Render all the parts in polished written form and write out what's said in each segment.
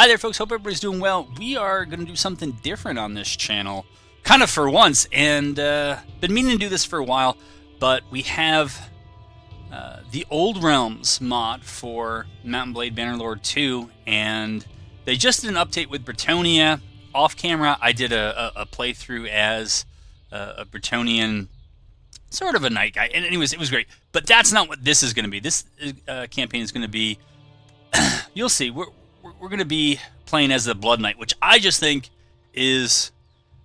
Hi there, folks. Hope everybody's doing well. We are going to do something different on this channel, kind of for once, and been meaning to do this for a while, but we have the Old Realms mod for Mount and Blade Bannerlord 2, and they just did an update with Bretonnia. Off camera, I did a playthrough as a Bretonian, sort of a knight guy, and anyways, it was great. But that's not what this is going to be. This campaign is going to be, you'll see, we're going to be playing as the bloodknight, which I just think is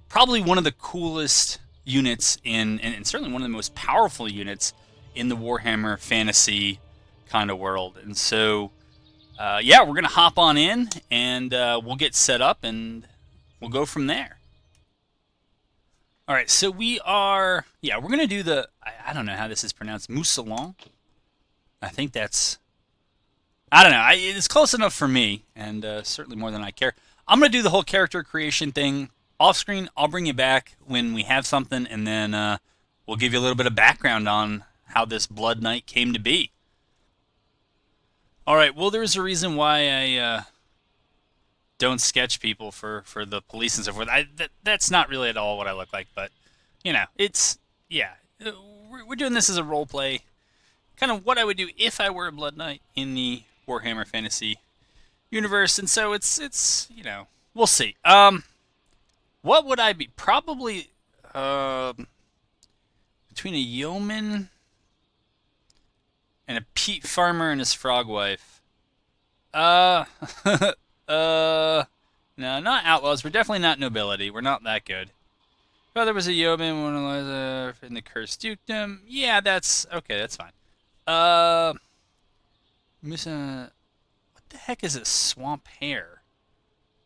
probably one of the coolest units and certainly one of the most powerful units in the Warhammer fantasy kind of world. And so, yeah, we're going to hop on in and we'll get set up and we'll go from there. All right, so we're going to do the, I don't know how this is pronounced, Moussalon. I think that's, I don't know. It's close enough for me, and certainly more than I care. I'm going to do the whole character creation thing off screen. I'll bring you back when we have something, and then we'll give you a little bit of background on how this Blood Knight came to be. All right, well, there's a reason why I don't sketch people for the police and so forth. That's not really at all what I look like, but, you know, it's, yeah. We're doing this as a role play, kind of what I would do if I were a Blood Knight in the Warhammer Fantasy universe, and so it's you know, we'll see. What would I be? Probably between a yeoman and a peat farmer and his frog wife. No, not outlaws. We're definitely not nobility. We're not that good. Oh, there was a yeoman, one of in the cursed dukedom. Yeah, that's okay. That's fine. What the heck is a swamp hare?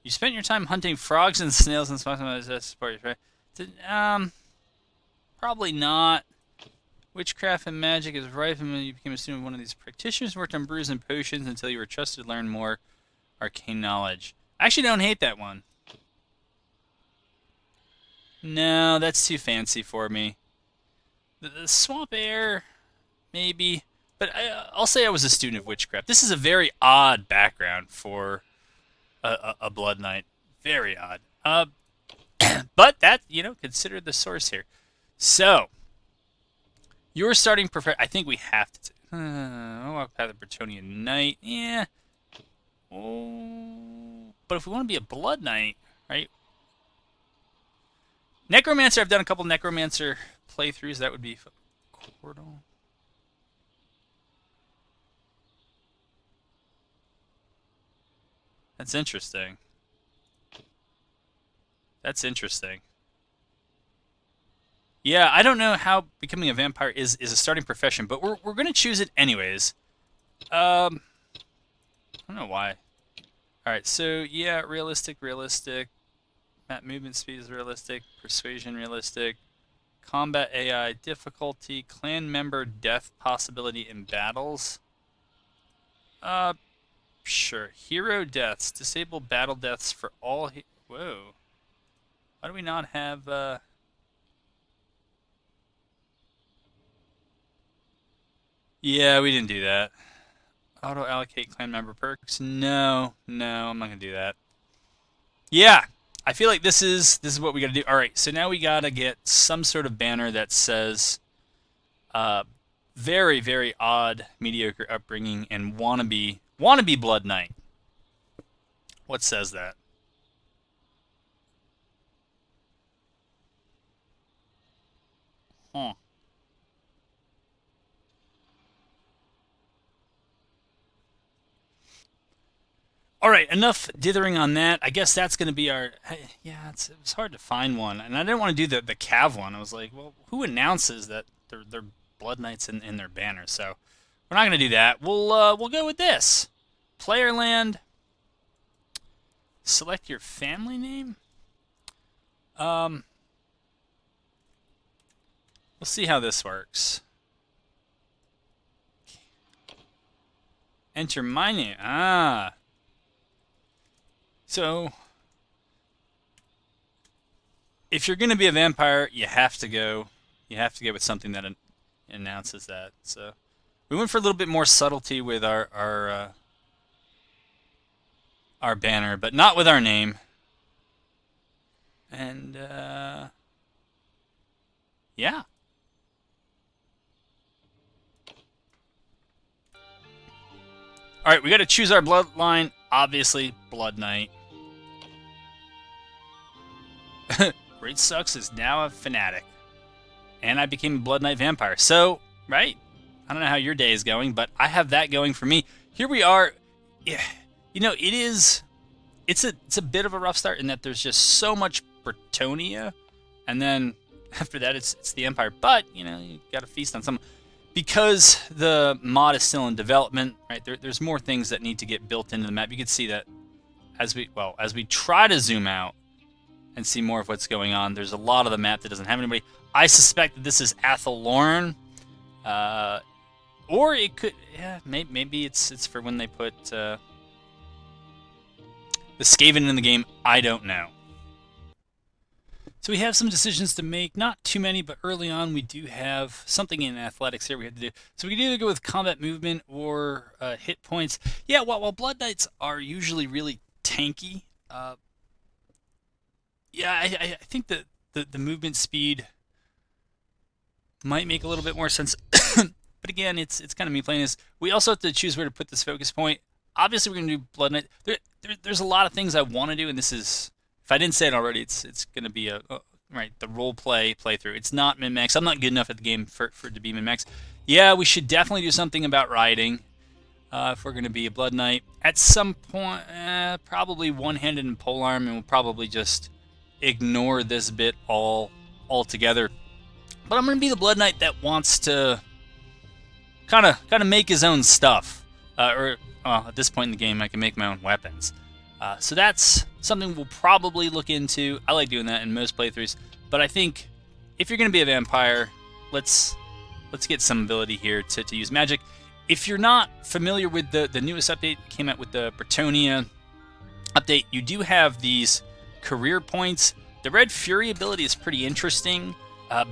You spent your time hunting frogs and snails and swamp support, right? Probably not. Witchcraft and magic is rife, and when you became a student of one of these practitioners, worked on brews and potions until you were trusted to learn more arcane knowledge. I actually don't hate that one. No, that's too fancy for me. The swamp hare, maybe. But I'll say I was a student of witchcraft. This is a very odd background for a Blood Knight. Very odd. But that, you know, consider the source here. So, your starting profession. I think we have to. I'll walk past the Bretonian Knight. Yeah. Oh, but if we want to be a Blood Knight, right? Necromancer. I've done a couple Necromancer playthroughs. That would be Cordal. That's interesting. That's interesting. Yeah, I don't know how becoming a vampire is a starting profession, but we're gonna choose it anyways. I don't know why. All right, so yeah, realistic. Map movement speed is realistic. Persuasion realistic. Combat AI difficulty. Clan member death possibility in battles. Sure. Hero deaths. Disable battle deaths for all. Whoa. Why do we not have? Yeah, we didn't do that. Auto allocate clan member perks. No, I'm not gonna do that. Yeah, I feel like this is what we gotta do. All right, so now we gotta get some sort of banner that says, very, very odd, mediocre upbringing, and wannabe Blood Knight. What says that? Huh. All right, enough dithering on that. I guess that's going to be our. Yeah, it was hard to find one, and I didn't want to do the Cav one. I was like, well, who announces that they're Blood Knights in their banner? So we're not going to do that. We'll go with this. Player land. Select your family name. We'll see how this works. Enter my name. Ah. So, if you're going to be a vampire, you have to go with something that announces that. So, we went for a little bit more subtlety with our our banner, but not with our name. And, yeah. Alright, we gotta choose our bloodline. Obviously, Blood Knight. Great Sucks is now a fanatic. And I became a Blood Knight vampire. So, right? I don't know how your day is going, but I have that going for me. Here we are. Yeah, you know, it's a bit of a rough start in that there's just so much Bretonia, and then after that it's the Empire. But you know, you got to feast on some because the mod is still in development. Right, there's more things that need to get built into the map. You can see that as we try to zoom out and see more of what's going on. There's a lot of the map that doesn't have anybody. I suspect that this is Athelorn, or it could, yeah, maybe it's for when they put the Skaven in the game. I don't know. So we have some decisions to make, not too many, but early on we do have something in athletics here we have to do. So we can either go with combat movement or hit points. Yeah, while Blood Knights are usually really tanky, yeah, I think that the movement speed might make a little bit more sense. But again, it's kind of me playing this. We also have to choose where to put this focus point. Obviously, we're going to do Blood Knight. There's a lot of things I want to do, and this is, if I didn't say it already, it's going to be the role playthrough. It's not min-max. I'm not good enough at the game for it to be min-max. Yeah, we should definitely do something about riding if we're going to be a Blood Knight. At some point, probably one-handed and polearm, and we'll probably just ignore this bit altogether. But I'm going to be the Blood Knight that wants to kind of make his own stuff, at this point in the game, I can make my own weapons. So that's something we'll probably look into. I like doing that in most playthroughs, but I think if you're going to be a vampire, let's get some ability here to use magic. If you're not familiar with the newest update that came out with the Bretonia update, you do have these career points. The Red Fury ability is pretty interesting,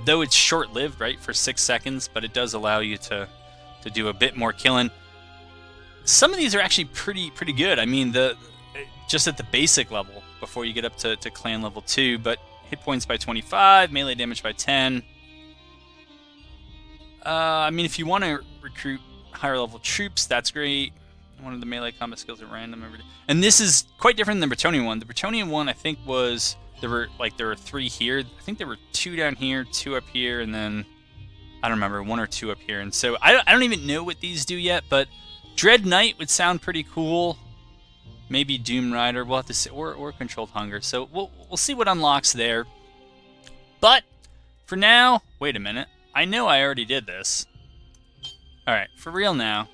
though it's short-lived, right, for 6 seconds, but it does allow you to do a bit more killing. Some of these are actually pretty good. I mean, just at the basic level before you get up to clan level 2, but hit points by 25, melee damage by 10. I mean, if you want to recruit higher level troops, that's great. One of the melee combat skills at random every day. And this is quite different than the Bretonian one. The Bretonian one, I think, was there were 3 here. I think there were 2 down here, 2 up here, and then I don't remember, 1 or 2 up here. And so I don't even know what these do yet, but Dread Knight would sound pretty cool. Maybe Doom Rider. We'll have to see, or Controlled Hunger. So we'll see what unlocks there. But for now, wait a minute. I know I already did this. All right, for real now.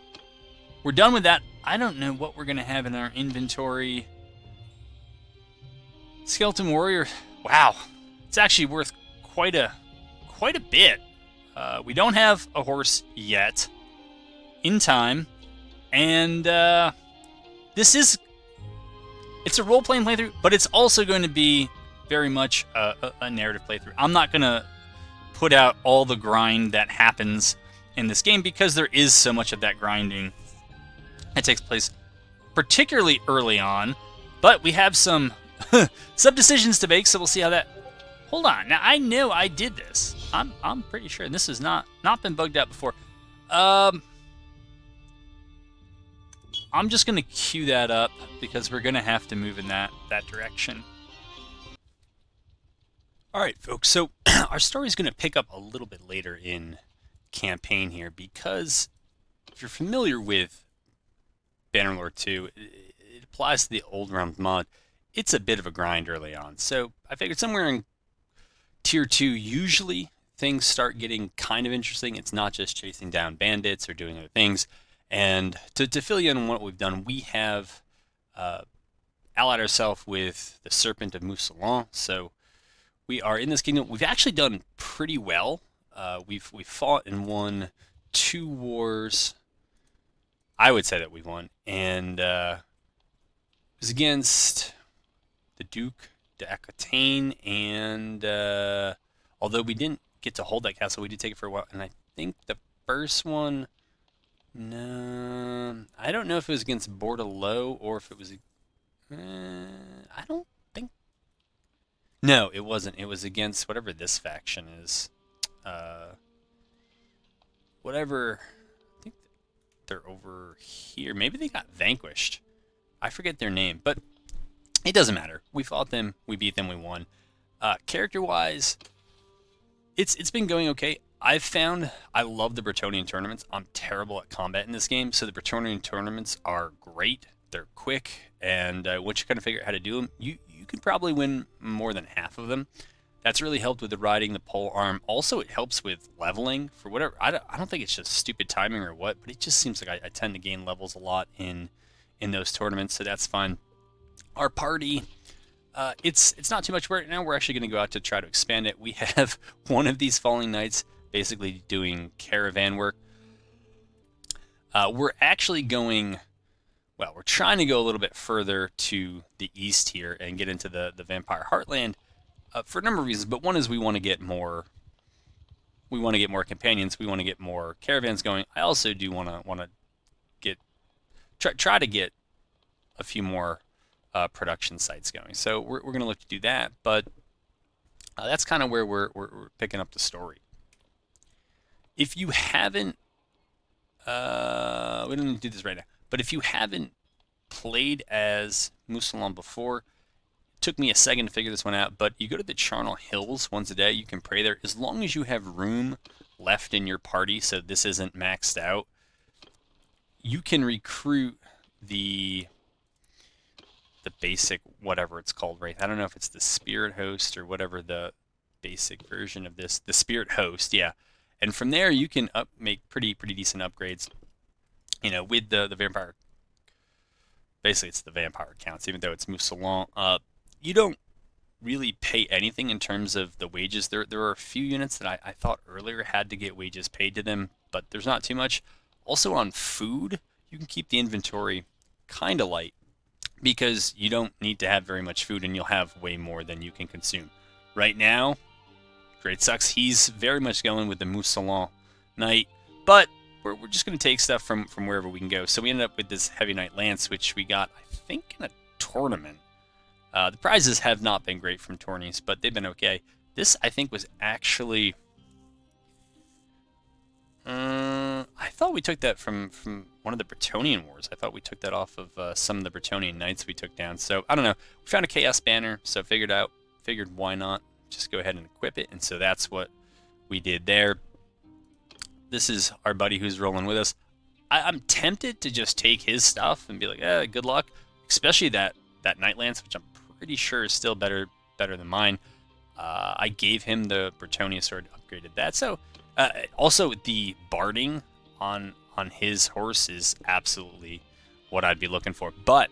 We're done with that. I don't know what we're gonna have in our inventory. Skeleton Warrior. Wow, it's actually worth quite a bit. We don't have a horse yet. In time. And it's a role-playing playthrough, but it's also going to be very much a narrative playthrough. I'm not going to put out all the grind that happens in this game because there is so much of that grinding that takes place particularly early on. But we have some decisions to make, so we'll see how that... Hold on. Now, I know I did this. I'm pretty sure. And this has not been bugged out before. I'm just going to queue that up because we're going to have to move in that direction. Alright, folks, so our story is going to pick up a little bit later in campaign here because if you're familiar with Bannerlord 2, it applies to the Old Realms mod. It's a bit of a grind early on. So I figured somewhere in Tier 2, usually things start getting kind of interesting. It's not just chasing down bandits or doing other things. And to fill you in on what we've done, we have allied ourselves with the Serpent of Mousseline. So we are in this kingdom. We've actually done pretty well. We've fought and won 2 wars. I would say that we won. And it was against the Duke d'Aquitaine. And although we didn't get to hold that castle, we did take it for a while. And I think the first one... No, I don't know if it was against Bordelot or if it was... I don't think. No, it wasn't. It was against whatever this faction is. Uh, whatever. I think they're over here. Maybe they got vanquished. I forget their name, but it doesn't matter. We fought them. We beat them. We won. Character-wise, it's been going okay. I've found I love the Bretonian tournaments. I'm terrible at combat in this game, so the Bretonian tournaments are great. They're quick, and once you kind of figure out how to do them, you can probably win more than half of them. That's really helped with the riding, the pole arm. Also, it helps with leveling for whatever. I don't think it's just stupid timing or what, but it just seems like I tend to gain levels a lot in those tournaments, so that's fun. Our party, it's not too much work now. We're actually going to go out to try to expand it. We have one of these falling knights basically doing caravan work. We're actually going, well, we're trying to go a little bit further to the east here and get into the Vampire Heartland for a number of reasons. But one is we want to get more. We want to get more companions. We want to get more caravans going. I also do want to get try to get a few more production sites going. So we're going to look to do that. But that's kind of where we're picking up the story. If you haven't, we don't need to do this right now, but if you haven't played as Mousillon before, it took me a second to figure this one out, but you go to the Charnel Hills once a day, you can pray there, as long as you have room left in your party, so this isn't maxed out, you can recruit the basic, whatever it's called, right? I don't know if it's the Spirit Host or whatever the basic version of this, the Spirit Host, yeah. And from there, you can make pretty decent upgrades. You know, with the vampire. Basically, it's the vampire counts, even though it's Mousillon. You don't really pay anything in terms of the wages. There are a few units that I thought earlier had to get wages paid to them, but there's not too much. Also on food, you can keep the inventory kind of light because you don't need to have very much food, and you'll have way more than you can consume. Right now, Great Sucks, he's very much going with the Mousillon Knight, but we're just going to take stuff from wherever we can go. So we ended up with this Heavy Knight Lance, which we got, I think, in a tournament. The prizes have not been great from tourneys, but they've been okay. This, I think, was actually... I thought we took that from one of the Bretonian Wars. I thought we took that off of some of the Bretonian Knights we took down. So, I don't know. We found a Chaos Banner, so figured why not just go ahead and equip it, and so that's what we did there. This is our buddy who's rolling with us. I'm tempted to just take his stuff and be like, good luck, especially that Knight Lance, which I'm pretty sure is still better than mine. I gave him the Bretonia sword, upgraded that. So also the barding on his horse is absolutely what I'd be looking for, but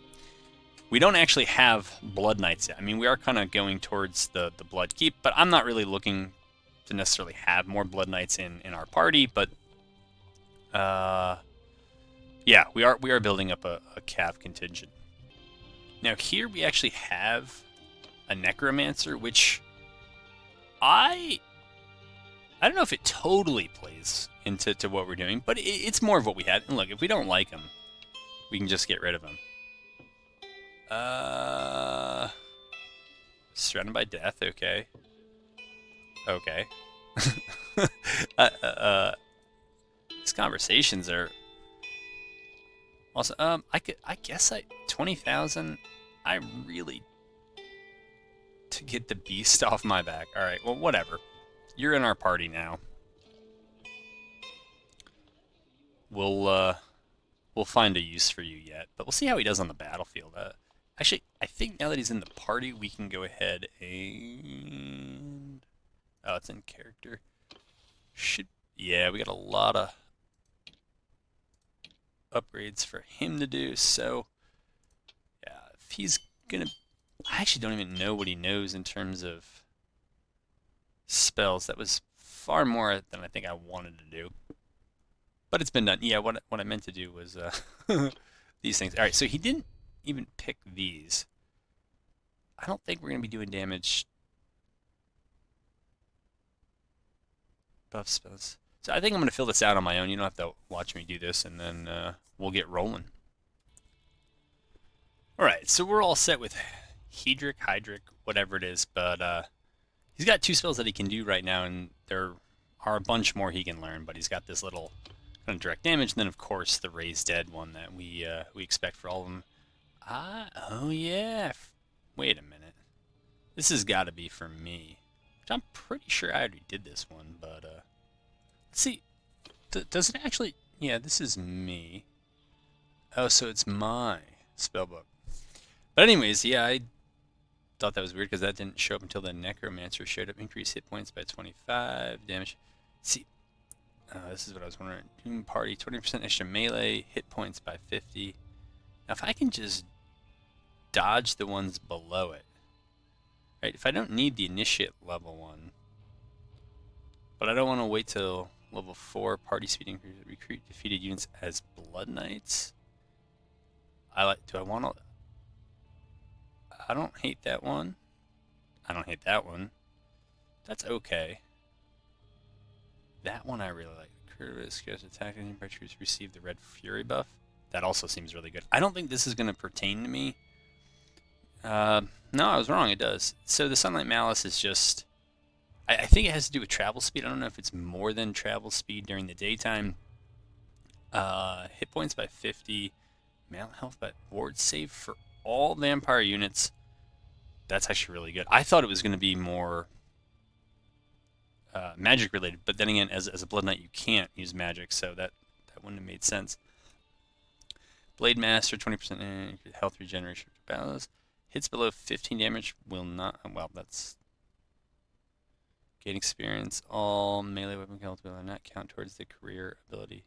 we don't actually have Blood Knights yet. I mean, we are kind of going towards the Blood Keep, but I'm not really looking to necessarily have more Blood Knights in our party. But yeah, we are building up a Cav contingent. Now here we actually have a Necromancer, which I don't know if it totally plays into what we're doing, but it's more of what we had. And look, if we don't like him, we can just get rid of him. Surrounded by death, okay. Okay. These conversations are also, I guess 20,000, I really, to get the beast off my back. Alright, well, whatever. You're in our party now. We'll find a use for you yet, but we'll see how he does on the battlefield. Actually, I think now that he's in the party, we can go ahead and... Oh, it's in character. Yeah, we got a lot of upgrades for him to do, so... Yeah, if he's gonna... I actually don't even know what he knows in terms of spells. That was far more than I think I wanted to do. But it's been done. Yeah, what I meant to do was these things. Alright, so he didn't even pick these. I don't think we're going to be doing damage. Buff spells. So I think I'm going to fill this out on my own. You don't have to watch me do this, and then we'll get rolling. Alright, Alright, so we're all set with Hydric, whatever it is, but he's got 2 spells that he can do right now, and there are a bunch more he can learn, but he's got this little kind of direct damage, and then of course the Raise Dead one that we expect for all of them. Oh yeah. Wait a minute. This has got to be for me. Which I'm pretty sure I already did this one, but let's see. Does it actually? Yeah, this is me. Oh, so it's my spellbook. But anyways, yeah, I thought that was weird because that didn't show up until the Necromancer showed up. Increase hit points by 25, damage. See, this is what I was wondering. Doom Party, 20% extra melee, hit points by 50. Now, if I can just dodge the ones below it, right? If I don't need the initiate level one, but I don't want to wait till level 4, party speed increase, recruit defeated units as bloodknights. Do I want to? I don't hate that one. I don't hate that one. That's okay. That one I really like. Curtis gets attacked and by troops receive the Red Fury buff. That also seems really good. I don't think this is going to pertain to me. No, I was wrong. It does. So the Sunlight Malice is just... I think it has to do with travel speed. I don't know if it's more than travel speed during the daytime. Hit points by 50. Melee health by ward save for all vampire units. That's actually really good. I thought it was going to be more magic related, but then again, as a Blood Knight, you can't use magic, so that wouldn't have made sense. Blade Master, 20% health regeneration for battles. Hits below 15 damage will not... Well, that's... Gain experience. All melee weapon kills will not count towards the career ability.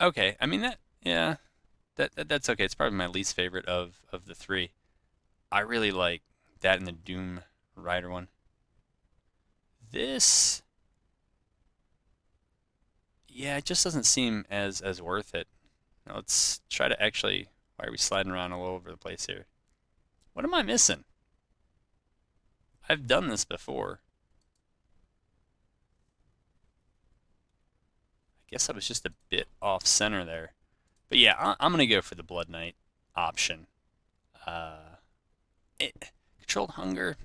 Okay, I mean, yeah, that's okay. It's probably my least favorite of the 3. I really like that and the Doom Rider one. This... Yeah, it just doesn't seem as worth it. Now let's try to actually... Why are we sliding around all over the place here? What am I missing? I've done this before. I guess I was just a bit off center there. But yeah, I'm going to go for the Blood Knight option. Controlled Hunger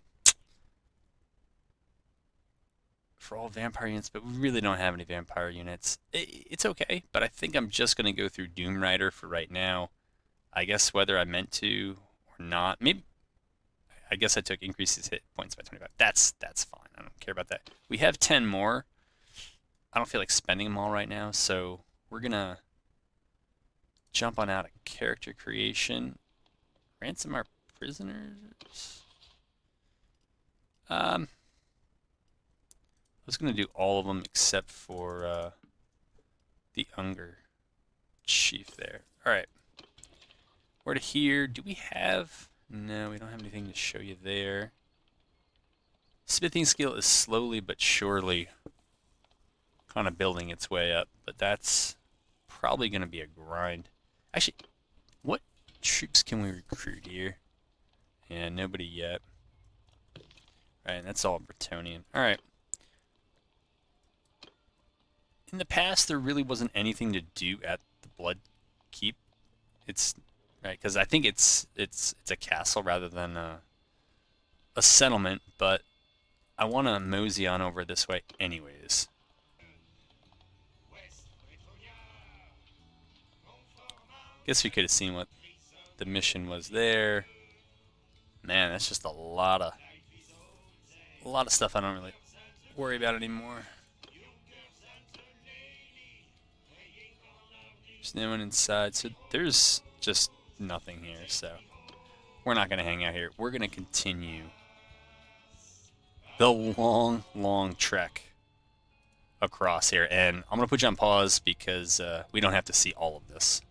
for all vampire units, but we really don't have any vampire units. It's okay, but I think I'm just going to go through Doom Rider for right now. I guess whether I meant to or not, maybe... I guess I took increases hit points by 25. That's fine. I don't care about that. We have 10 more. I don't feel like spending them all right now, so we're going to jump on out of character creation. Ransom our prisoners. I was going to do all of them except for the Unger Chief there. All right. We're to here. Do we have... No, we don't have anything to show you there. Smithing skill is slowly but surely kind of building its way up, but that's probably going to be a grind. Actually, what troops can we recruit here? Yeah, nobody yet. Alright, that's all Bretonnian. Alright. In the past, there really wasn't anything to do at the Blood Keep. It's... Right, because I think it's a castle rather than a settlement, but I want to mosey on over this way anyways. Guess we could have seen what the mission was there. Man, that's just a lot of stuff I don't really worry about anymore. There's no one inside, so there's just nothing here, so we're not going to hang out here. We're going to continue the long trek across here, and I'm going to put you on pause because we don't have to see all of this.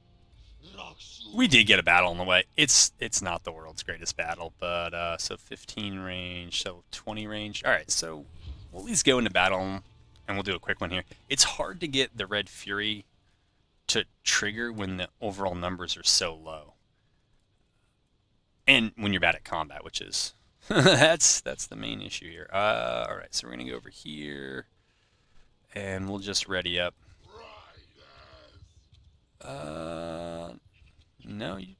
We did get a battle on the way. It's not the world's greatest battle, but so 15 range, so 20 range. All right, so we'll at least go into battle, and we'll do a quick one here. It's hard to get the Red Fury to trigger when the overall numbers are so low. And when you're bad at combat, which is... that's the main issue here. Alright, so we're going to go over here. And we'll just ready up. No, you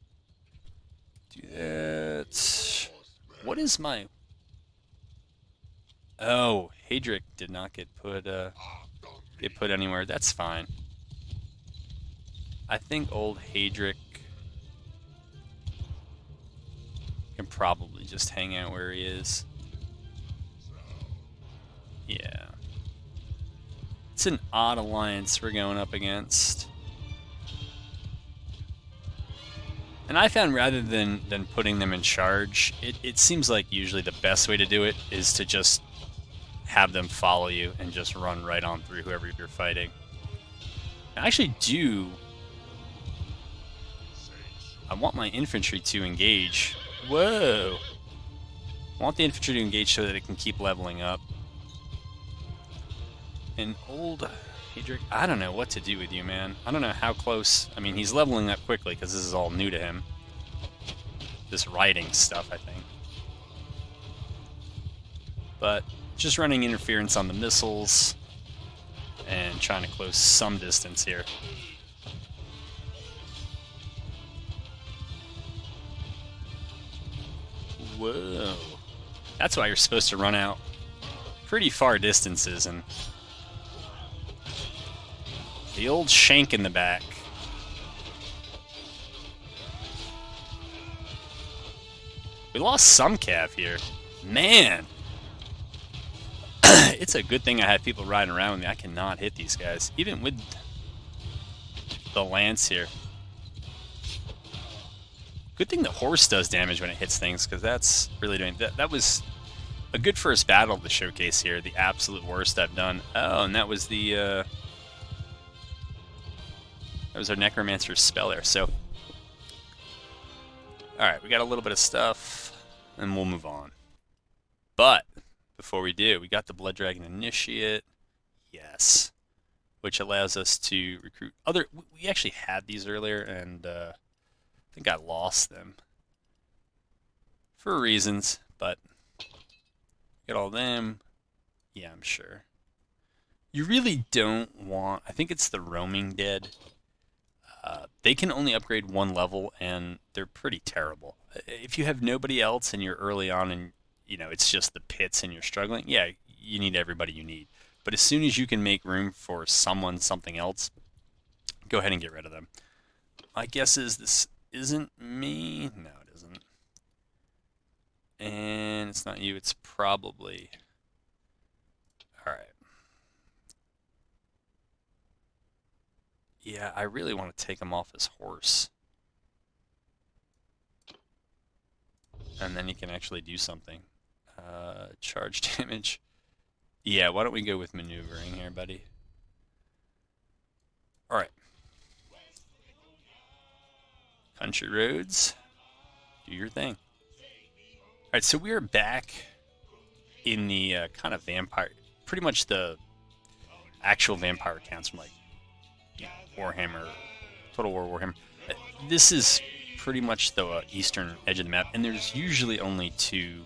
do that. What is my... Oh, Hadric did not get put anywhere. That's fine. I think old Hadric can probably just hang out where he is. Yeah. It's an odd alliance we're going up against. And I found rather than putting them in charge, it seems like usually the best way to do it is to just have them follow you and just run right on through whoever you're fighting. I actually do... I want my infantry to engage. Whoa! I want the infantry to engage so that it can keep leveling up. And old Hadric, I don't know what to do with you, man. I don't know how close... I mean, he's leveling up quickly because this is all new to him. This riding stuff, I think. But just running interference on the missiles and trying to close some distance here. Whoa. That's why you're supposed to run out pretty far distances and... The old shank in the back. We lost some cav here. Man! It's a good thing I have people riding around with me. I cannot hit these guys. Even with the lance here. Good thing the horse does damage when it hits things, because that's really doing... That was a good first battle to showcase here. The absolute worst I've done. Oh, and that was the... That was our Necromancer's spell there, so... Alright, we got a little bit of stuff, and we'll move on. But, before we do, we got the Blood Dragon Initiate. Yes. Which allows us to recruit other... We actually had these earlier, and I think I lost them. For reasons, but... Get all them. Yeah, I'm sure. You really don't want... I think it's the Roaming Dead. They can only upgrade one level, and they're pretty terrible. If you have nobody else and you're early on and, you know, it's just the pits and you're struggling, yeah, you need everybody you need. But as soon as you can make room for someone, something else, go ahead and get rid of them. My guess is this isn't me. No, it isn't. And it's not you. It's probably... All right. Yeah, I really want to take him off his horse. And then he can actually do something. Charge damage. Yeah, why don't we go with maneuvering here, buddy? Alright. Country roads. Do your thing. Alright, so we are back in the kind of vampire... Pretty much the actual vampire accounts from, like, Warhammer, Total War Warhammer. This is pretty much the eastern edge of the map, and there's usually only two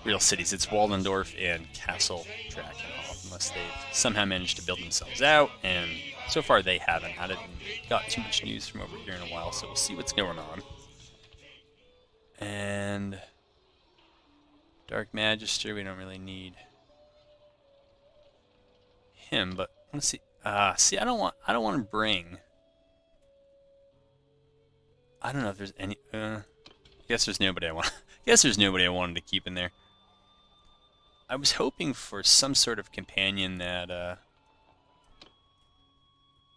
real cities. It's Waldendorf and Castle Drakenhof, unless they've somehow managed to build themselves out, and so far they haven't. I haven't got too much news from over here in a while, so we'll see what's going on. And Dark Magister, we don't really need him, but let's see. See, I don't want to bring. I don't know if there's any. Guess there's nobody I want. Guess there's nobody I wanted to keep in there. I was hoping for some sort of companion that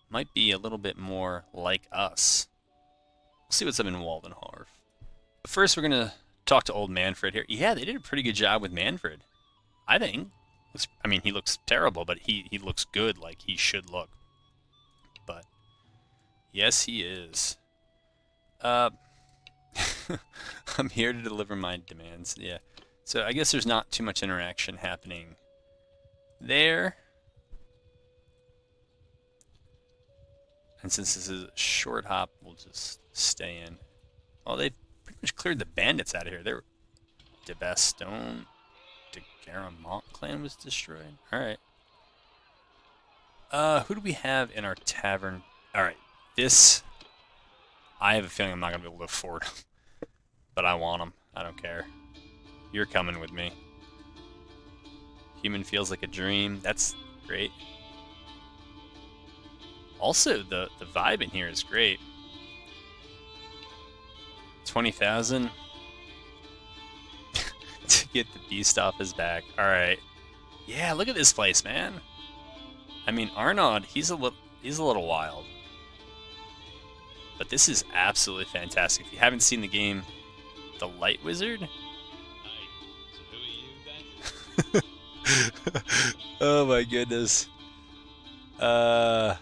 might be a little bit more like us. We'll see what's up in Waldenhorf. But first, we're gonna talk to old Manfred here. Yeah, they did a pretty good job with Manfred, I think. I mean, he looks terrible, but he looks good, like he should look. But yes, he is. I'm here to deliver my demands. Yeah. So I guess there's not too much interaction happening there. And since this is a short hop, we'll just stay in. Oh, they've pretty much cleared the bandits out of here. They're De Bastogne. The Garamont clan was destroyed. Alright. Who do we have in our tavern? Alright. This... I have a feeling I'm not going to be able to afford them. But I want them. I don't care. You're coming with me. Human feels like a dream. That's great. Also, the vibe in here is great. 20,000 to get the beast off his back. All right. Yeah, look at this place, man. I mean, Arnaud, he's a little wild. But this is absolutely fantastic. If you haven't seen the game, The Light Wizard. Oh my goodness. Alright.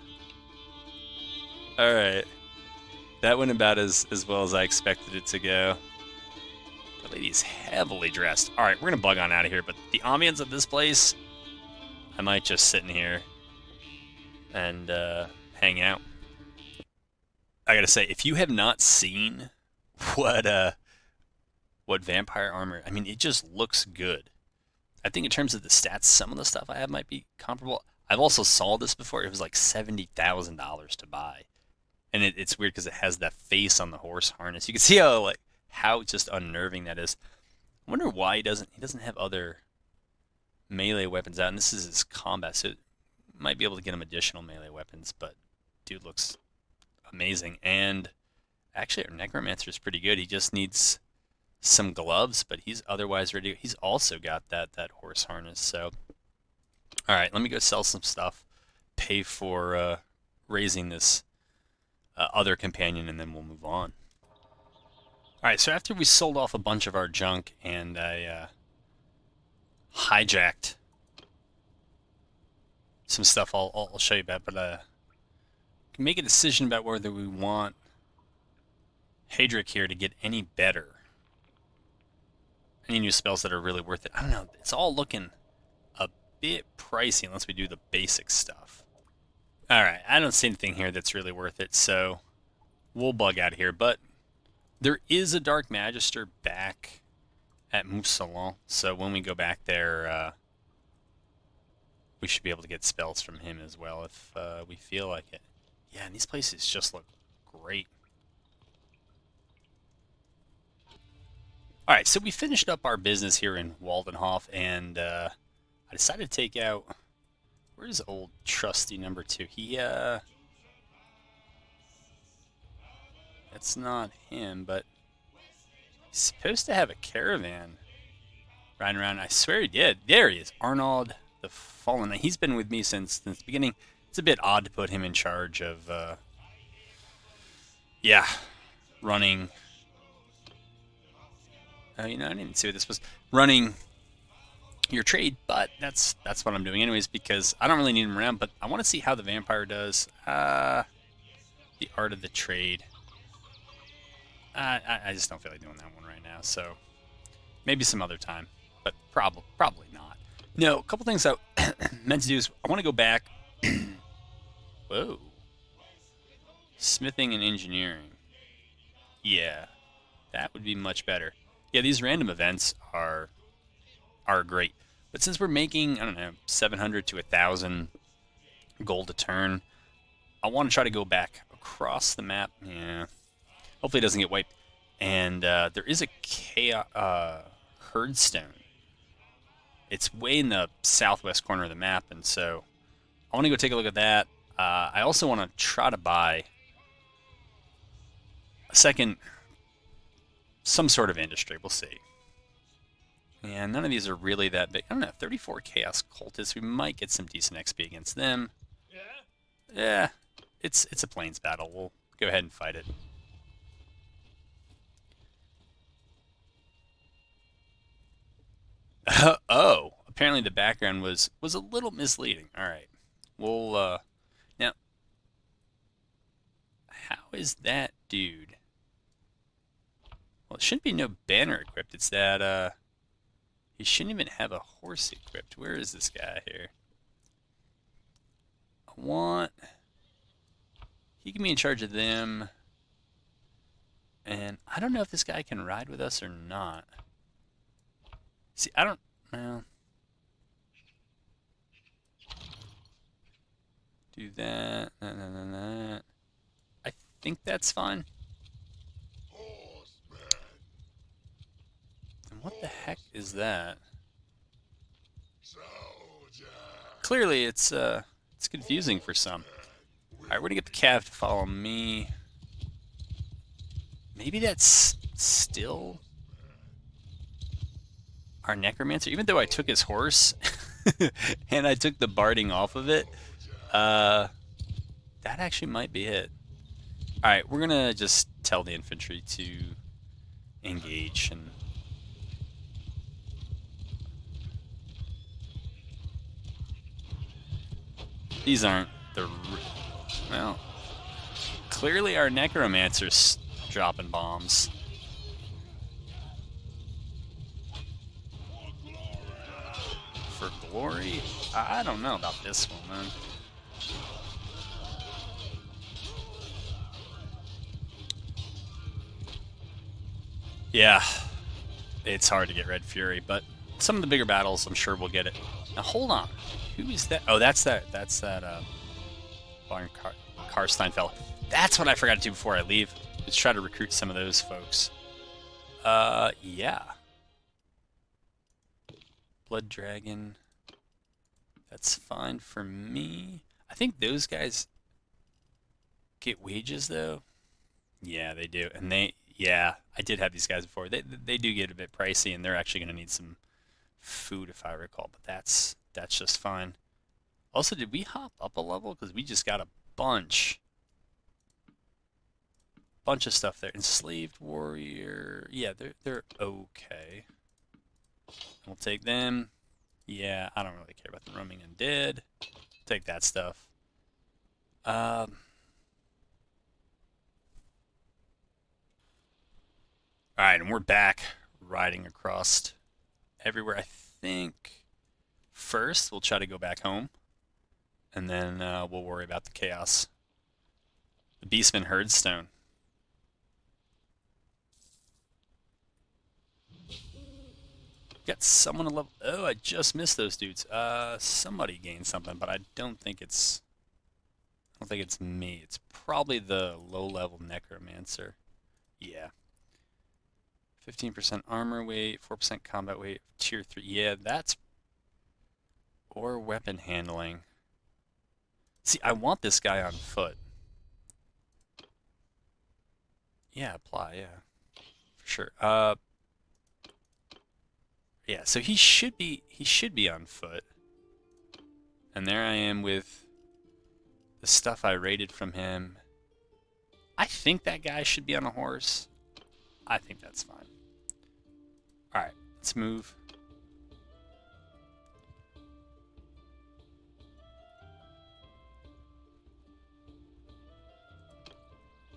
That went about as well as I expected it to go. The lady's heavily dressed. Alright, we're gonna bug on out of here, but the ambience of this place, I might just sit in here and hang out. I gotta say, if you have not seen what vampire armor, I mean, it just looks good. I think in terms of the stats, some of the stuff I have might be comparable. I've also saw this before. It was like $70,000 to buy, and it's weird because it has that face on the horse harness. You can see how just unnerving that is. I wonder why he doesn't have other melee weapons out. And this is his combat, so it might be able to get him additional melee weapons. But dude looks amazing, and actually our necromancer is pretty good. He just needs some gloves, but he's otherwise ready. He's also got that horse harness. So, all right, let me go sell some stuff, pay for raising this other companion, and then we'll move on. All right, so after we sold off a bunch of our junk and I hijacked some stuff, I'll show you that, but can make a decision about whether we want Hadric here to get any better. Any new spells that are really worth it. I don't know. It's all looking a bit pricey unless we do the basic stuff. Alright, I don't see anything here that's really worth it, so we'll bug out of here. But there is a Dark Magister back at Moussalon, so when we go back there, we should be able to get spells from him as well if we feel like it. Yeah, and these places just look great. Alright, so we finished up our business here in Waldenhof, and I decided to take out... Where's old trusty number 2? That's not him, but he's supposed to have a caravan riding around. I swear he did. There he is, Arnaud the Fallen. He's been with me since the beginning. It's a bit odd to put him in charge of, running... you know, I didn't see what this was. Running your trade, but that's what I'm doing anyways, because I don't really need him around, but I want to see how the vampire does. The art of the trade. I just don't feel like doing that one right now, so maybe some other time, but probably not. No, a couple things I meant to do is I want to go back. Whoa. Smithing and engineering. Yeah, that would be much better. Yeah, these random events are great. But since we're making, I don't know, 700 to 1,000 gold a turn, I want to try to go back across the map. Yeah. Hopefully it doesn't get wiped. And there is a herdstone. It's way in the southwest corner of the map, and so I want to go take a look at that. I also want to try to buy a second, some sort of industry. We'll see. And none of these are really that big. I don't know, 34 Chaos Cultists. We might get some decent XP against them. Yeah, it's a plains battle. We'll go ahead and fight it. Oh, apparently the background was a little misleading. All right, we'll now. How is that dude? Well, it shouldn't be no banner equipped. It's that he shouldn't even have a horse equipped. Where is this guy here? He can be in charge of them. And I don't know if this guy can ride with us or not. See, I don't... Well... Do that. I think that's fine. what the heck is that? Clearly, it's confusing for some. All right, we're gonna get the Cav to follow me. Maybe that's still our necromancer, even though I took his horse and I took the barding off of it. That actually might be it. All right, we're gonna just tell the infantry to engage and. These aren't the... Well, clearly our necromancer's dropping bombs. For glory? I don't know about this one, man. Yeah, it's hard to get Red Fury, but some of the bigger battles, I'm sure we'll get it. Now, hold on. Who is that? Oh, that's that Barn Karstein fella. That's what I forgot to do before I leave. Let's try to recruit some of those folks. Yeah. Blood Dragon. That's fine for me. I think those guys get wages, though. Yeah, they do. And yeah, I did have these guys before. They do get a bit pricey, and they're actually going to need some food, if I recall. But that's just fine. Also, did we hop up a level? Because we just got a bunch of stuff there. Enslaved warrior. Yeah, they're okay. We'll take them. Yeah, I don't really care about the roaming undead. Take that stuff. Alright, and we're back riding across everywhere. I think first we'll try to go back home, and then we'll worry about the chaos. The Beastman Herdstone. Got someone to level. Oh, I just missed those dudes. Somebody gained something, but I don't think it's me. It's probably the low-level necromancer. Yeah. 15% armor weight, 4% combat weight, tier 3. Yeah, that's... Or weapon handling. See, I want this guy on foot. Yeah, apply, yeah. For sure. Yeah, so he should be on foot. And there I am with the stuff I raided from him. I think that guy should be on a horse. I think that's fine. Alright, let's move.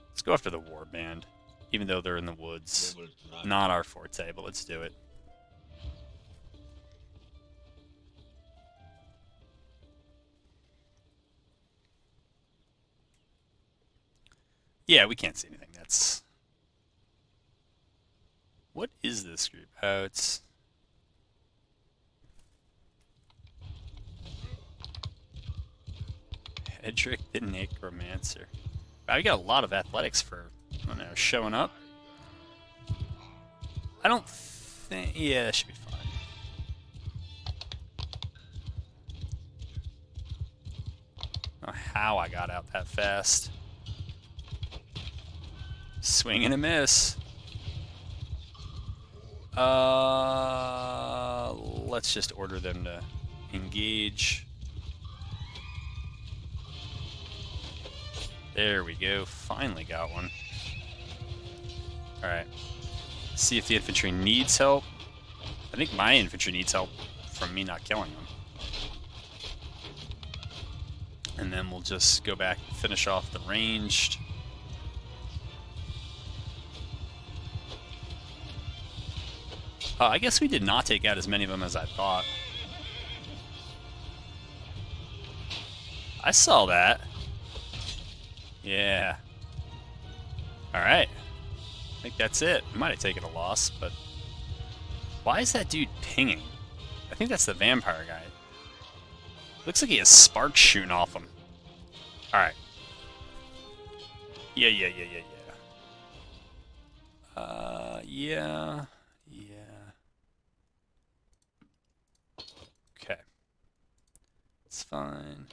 Let's go after the warband, even though they're in the woods. Not our forte, but let's do it. Yeah, we can't see anything. That's... What is this group? Oh, it's... Hedrick the Necromancer. Wow, we got a lot of athletics for, I don't know, showing up. I don't think... Yeah, that should be fine. I don't know how I got out that fast. Swing and a miss. Let's just order them to engage. There we go. Finally got one. Alright. See if the infantry needs help. I think my infantry needs help from me not killing them. And then we'll just go back and finish off the ranged. I guess we did not take out as many of them as I thought. I saw that. Yeah. Alright. I think that's it. We might have taken a loss, but... Why is that dude pinging? I think that's the vampire guy. Looks like he has sparks shooting off him. Alright. Yeah. Yeah. That's fine.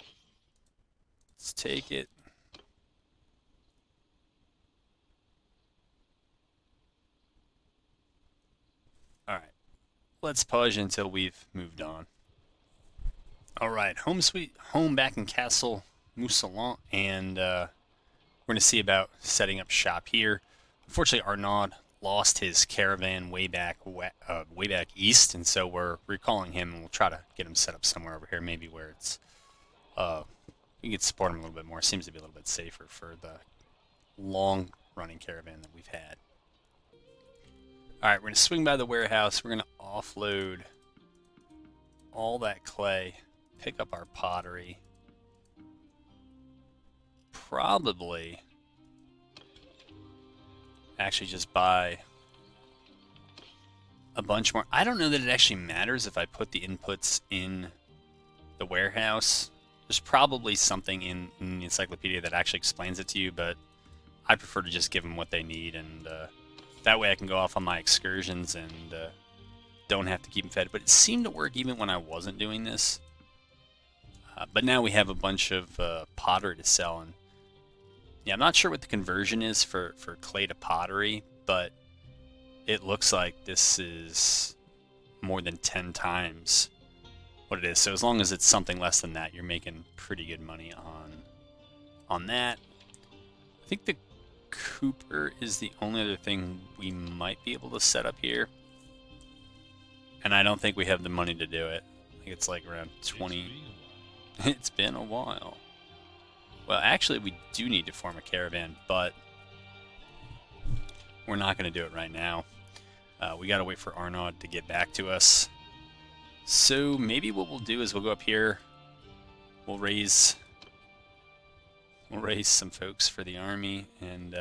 Let's take it. Alright. Let's pause until we've moved on. Alright, home back in Castle Mousillon, and we're going to see about setting up shop here. Unfortunately, Arnaud lost his caravan way back east, and so we're recalling him, and we'll try to get him set up somewhere over here, maybe where it's we can support him a little bit more. Seems to be a little bit safer for the long running caravan that we've had. Alright, we're going to swing by the warehouse. We're going to offload all that clay, pick up our pottery. Probably actually just buy a bunch more. I don't know that it actually matters if I put the inputs in the warehouse. There's probably something in the encyclopedia that actually explains it to you, but I prefer to just give them what they need, and that way I can go off on my excursions and don't have to keep them fed. But it seemed to work even when I wasn't doing this. But now we have a bunch of pottery to sell, and yeah, I'm not sure what the conversion is for clay to pottery, but it looks like this is more than 10 times what it is. So as long as it's something less than that, you're making pretty good money on that. I think the Cooper is the only other thing we might be able to set up here, and I don't think we have the money to do it. I think it's like around 20. It's been a while. Well, actually, we do need to form a caravan, but we're not going to do it right now. We got to wait for Arnaud to get back to us. So maybe what we'll do is we'll go up here. We'll raise some folks for the army, and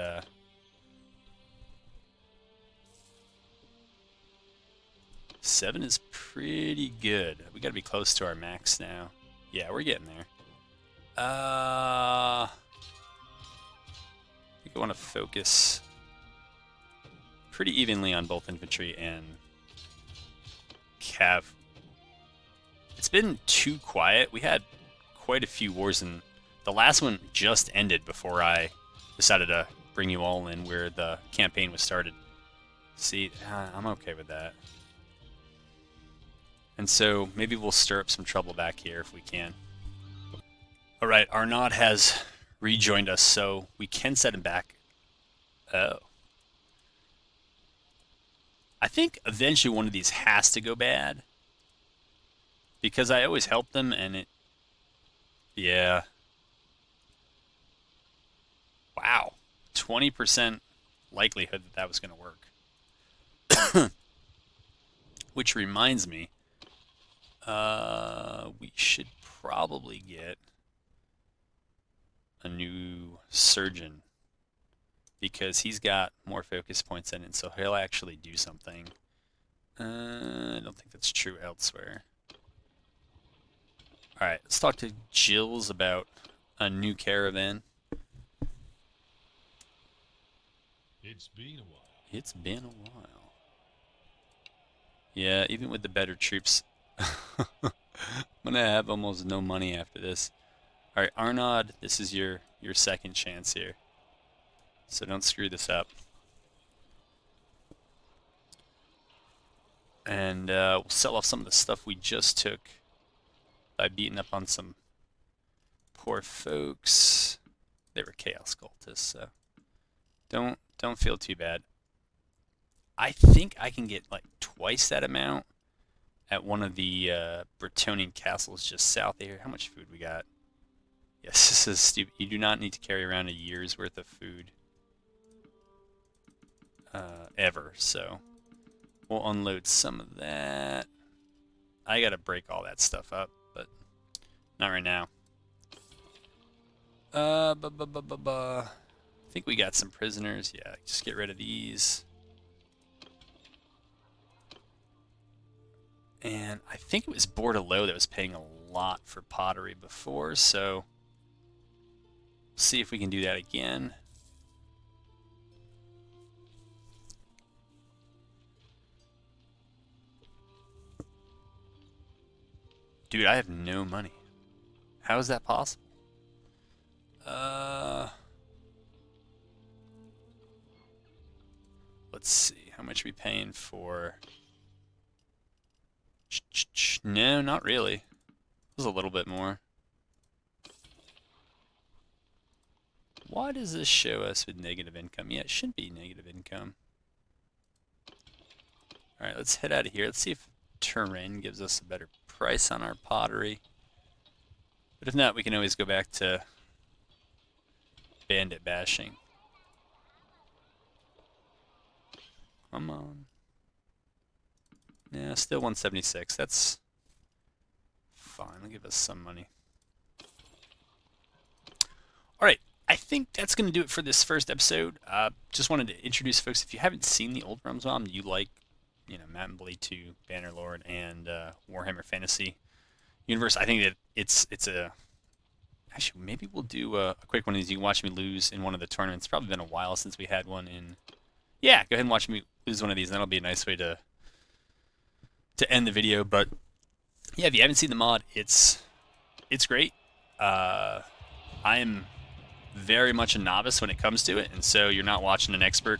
7 is pretty good. We got to be close to our max now. Yeah, we're getting there. I think I want to focus pretty evenly on both infantry and cav. It's been too quiet. We had quite a few wars, and the last one just ended before I decided to bring you all in where the campaign was started. See, I'm okay with that. And so maybe we'll stir up some trouble back here if we can. Alright, Arnaud has rejoined us, so we can set him back. Oh. I think eventually one of these has to go bad, because I always help them, and it... Yeah. Wow. 20% likelihood that was going to work. Which reminds me, we should probably get a new surgeon, because he's got more focus points in it, so he'll actually do something. I don't think that's true elsewhere. Alright, let's talk to Jills about a new caravan. It's been a while. It's been a while. Yeah, even with the better troops, I'm gonna have almost no money after this. Alright, Arnaud, this is your second chance here, so don't screw this up. And we'll sell off some of the stuff we just took by beating up on some poor folks. They were chaos cultists, so don't feel too bad. I think I can get like twice that amount at one of the Bretonnian castles just south of here. How much food we got? Yes, this is stupid. You do not need to carry around a year's worth of food ever, so we'll unload some of that. I gotta break all that stuff up, but not right now. I think we got some prisoners. Yeah, just get rid of these. And I think it was Bordelot that was paying a lot for pottery before, so see if we can do that again. Dude, I have no money. How is that possible? Let's see. How much are we paying for? No, not really. It was a little bit more. Why does this show us with negative income? Yeah, it shouldn't be negative income. Alright, let's head out of here. Let's see if terrain gives us a better price on our pottery. But if not, we can always go back to bandit bashing. Come on. Yeah, still 176. That's fine. They'll give us some money. Alright, I think that's going to do it for this first episode. Just wanted to introduce folks. If you haven't seen the old Realms ROM, you like, Mount and Blade 2, Bannerlord, and Warhammer Fantasy Universe, I think that it's a... Actually, maybe we'll do a quick one of these. You can watch me lose in one of the tournaments. It's probably been a while since we had one in... Yeah, go ahead and watch me lose one of these, and that'll be a nice way to end the video. But yeah, if you haven't seen the mod, it's great. I am very much a novice when it comes to it, and so you're not watching an expert.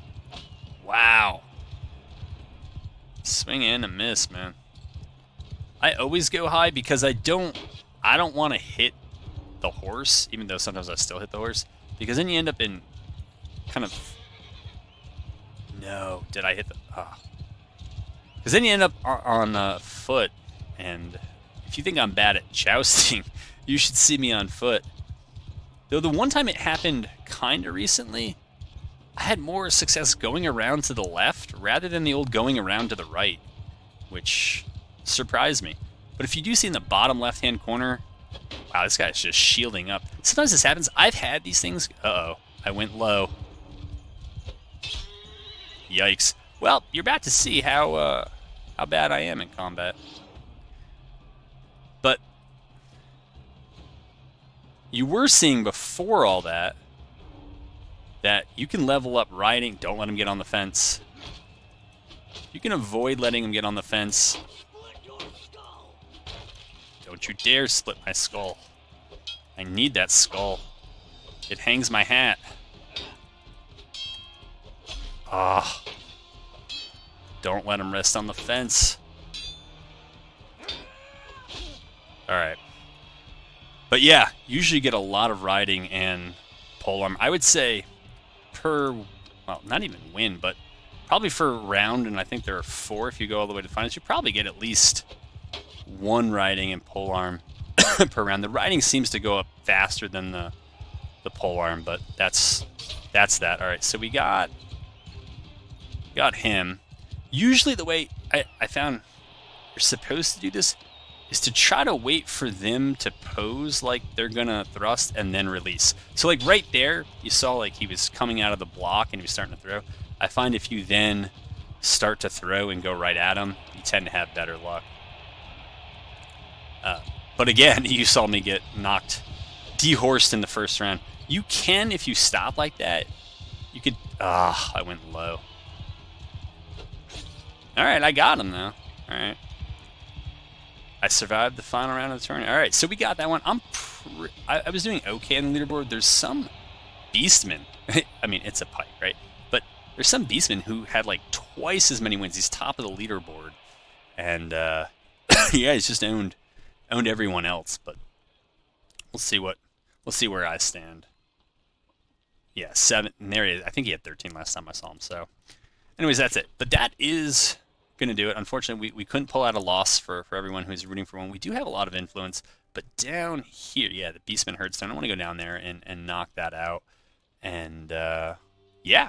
Wow. Swing and a miss, man. I always go high because I don't want to hit the horse, even though sometimes I still hit the horse, because then you end up in kind of... No, did I hit the... Because then you end up on foot, and if you think I'm bad at jousting, you should see me on foot. Though the one time it happened kind of recently, I had more success going around to the left rather than the old going around to the right, which surprised me. But if you do see in the bottom left-hand corner, wow, this guy's just shielding up. Sometimes this happens. I've had these things... Uh-oh, I went low. Yikes. Well, you're about to see how bad I am in combat. But you were seeing before all that you can level up riding. Don't let him get on the fence. You can avoid letting him get on the fence. Don't you dare split my skull. I need that skull. It hangs my hat. Ah. Don't let him rest on the fence. Alright. But yeah, usually get a lot of riding and polearm. I would say per, well, not even win, but probably for a round, and I think there are 4 if you go all the way to the finals, you probably get at least 1 riding and polearm per round. The riding seems to go up faster than the polearm, but that's that. Alright, so we got him. Usually the way I found you're supposed to do this is to try to wait for them to pose like they're gonna thrust and then release. So like right there, you saw like he was coming out of the block and he was starting to throw. I find if you then start to throw and go right at him, you tend to have better luck. But again, you saw me get knocked, dehorsed in the first round. You can, if you stop like that, you could... I went low. Alright, I got him, though. Alright. I survived the final round of the tournament. Alright, so we got that one. I was doing okay on the leaderboard. There's some beastmen. I mean, it's a pipe, right? But there's some beastmen who had, like, twice as many wins. He's top of the leaderboard. And, yeah, he's just owned everyone else. But we'll see where I stand. Yeah, 7. And there he is. I think he had 13 last time I saw him. So, anyways, that's it. But that is going to do it. Unfortunately, we couldn't pull out a loss for everyone who's rooting for one. We do have a lot of influence. But down here, yeah, the Beastman Herdstone. I want to go down there and knock that out. And, yeah.